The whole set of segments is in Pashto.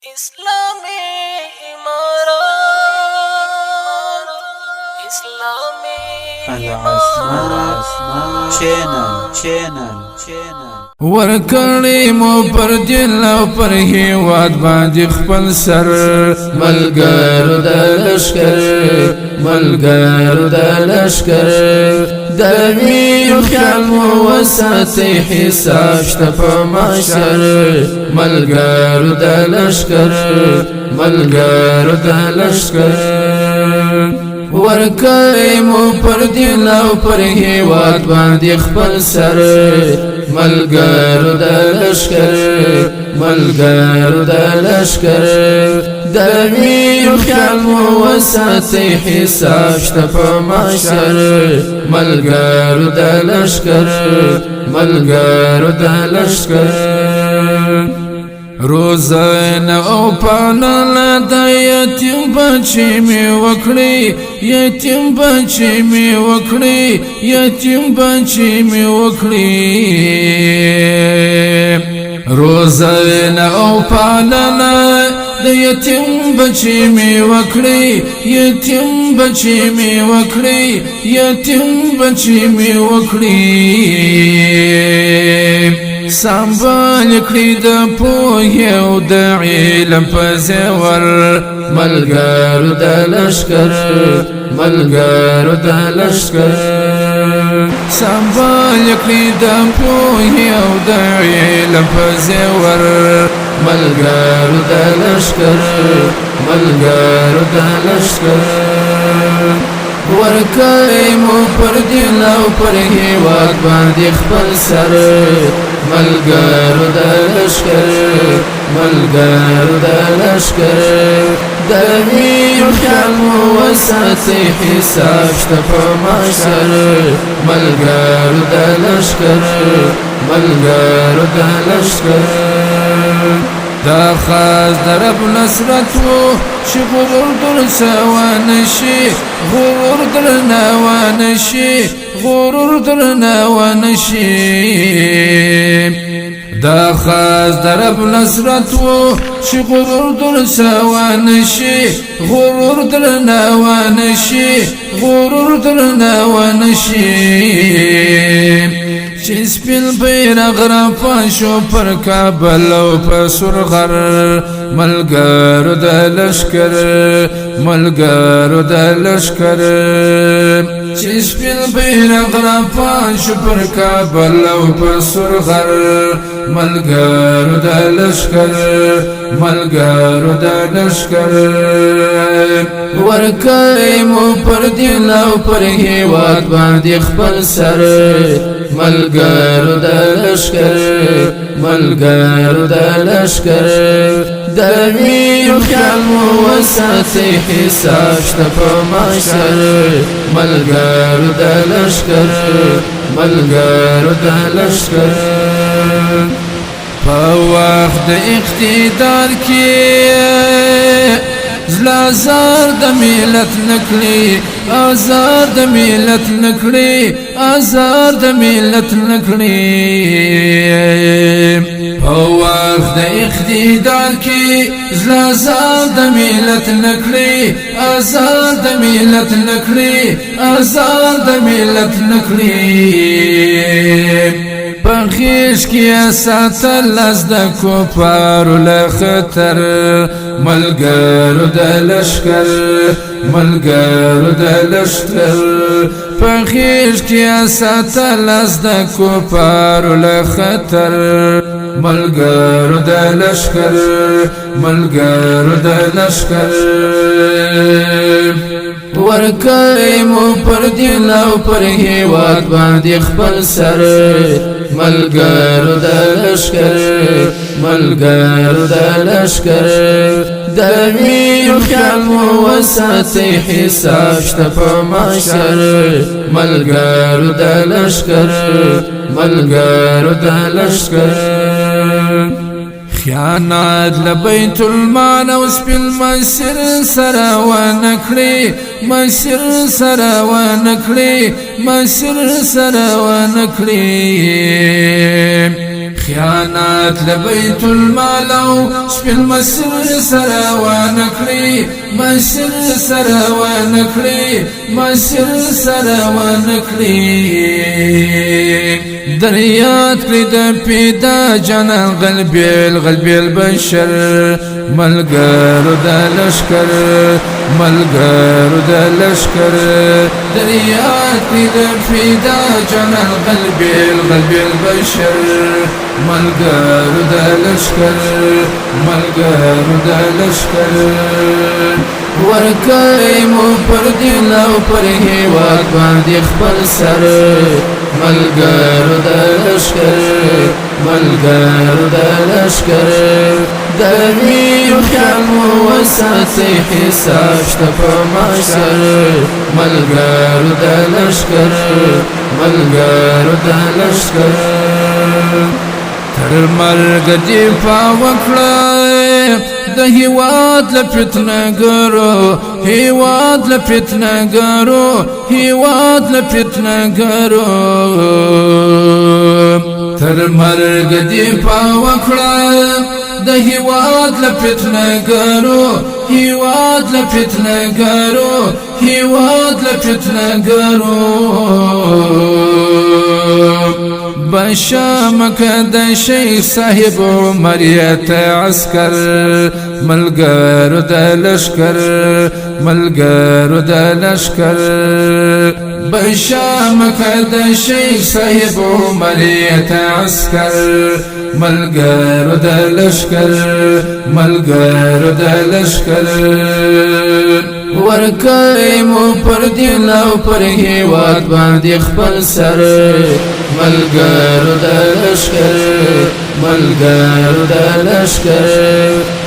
اسلامی امارات العصمت چینل ورکړی مو پر دل او پر هیواد باندې خپل سر ملګرو د لشکر ملګرو د لشکر د وینو خیال مو وساتئ حساب شته په محشر ملګرو د لشکر ملګرو د لشکر ورکړی مو پر دل او پر هیواد باندې خپل سر ملګرو د لشکر ملګرو د لشکر د وینو خیال مو وساتئ حساب شته په محشر ملګرو د لشکر ملګرو د لشکر روزانه او پالنه د یتیم بچی می وکړي یتیم بچی می وکړي یتیم بچی می وکړي روزانه او پالنه د یتیم بچی می وکړي یتیم بچی می وکړي یتیم بچی می وکړي سنبال کړی د پوهې او د علم په زیور ملګرو د لشکر ملګرو د لشکر سنبال کړی د پوهې او د علم په زیور ملګرو د لشکر ملګرو د لشکر ورکړی مو پر دل او پر هیواد باندې خپل سر ملګرو د لشکر ملګرو د لشکر د وینو خیال مو وساتئ حساب شته په محشر ملګرو د لشکر ملګرو د لشکر دا خاص درب نصرت و چې غرور در سوانشي غرور در نوانشي غرور در نوانشي دا خاص درب نصرت و چې غرور در سوانشي غرور در نوانشي غرور در نوانشي چې سپین بیرغ راپاشو پر کابل او پر سرغر ملګرو د لشکر ملګرو د لشکر چې سپین بیرغ راپاشو پر کابل او پر سرغر ملګرو د لشکر ملګرو د لشکر ورکړی مو پر دل او پر هیواد باندې خپل سر ملګرو د لشکر ملګرو د لشکر د وینو خیال مو وساتئ حساب شته په محشر ملګرو د لشکر ملګرو د لشکر په وخت د اقتدار کې زلازار د ملت نکړي آزار د ملت نکړي آزار د ملت نکړي په وخت د اقتدار کې زلازار د ملت نکړي آزار د ملت نکړي آزار د ملت نکړي پخیش کیا ساتل از د کفارو له خطر ملګرو د لشکر ملګرو د لشکر پخیش کیا ساتل از د کفارو له خطر ملګرو د لشکر ملګرو د لشکر ورکړی مو پر دل او پر هیواد باندې خپل سر ملګرو د لشکر ملګرو د لشکر د وینو خیال مو وساتئ حساب شته په محشر ملګرو د لشکر ملګرو د لشکر خیانات لبیت المال او سپین مسیر سره ونکړي مسیر سره ونکړي مسیر سره ونکړي خیانات لبیت المال او سپین مسر سره ونکړي مسر سره ونکړي مسر سره ونکړي دریات کړي د پیدا جانان غلبي البشر ملګرو د لشکر ملګرو د لشکر دریات کړي د پیدا جانان غلبي البشر ملګرو د لشکر ملګرو د لشکر ورکړی مو پر دل او پر هیواد باندې خپل سر ملګرو د لشکر ملګرو د لشکر د وینو خیال مو وساتئ حساب شته په محشر ملګرو د لشکر ملګرو د لشکر تر مرګ دفاع وکړئ د هیواد له فتنهګرو هیواد له فتنهګرو هیواد له فتنهګرو تر مرګ دفاع وکړئ د هیواد له فتنهګرو هیواد له فتنهګرو هیواد له فتنهګرو بشامک د شیخ صاحب عمریت عسکر ملګرو د لشکر ملګرو د لشکر بشامک د شیخ صاحب عمریت عسکر ملګرو د لشکر ملګرو د لشکر ورکړی مو پر دل او پر هیواد باندې خپل سر ملګرو د لشکر ملګرو د لشکر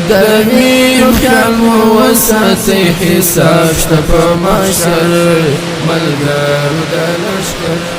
د وینو خیال مو وساتئ حساب شته په محشر ملګرو د لشکر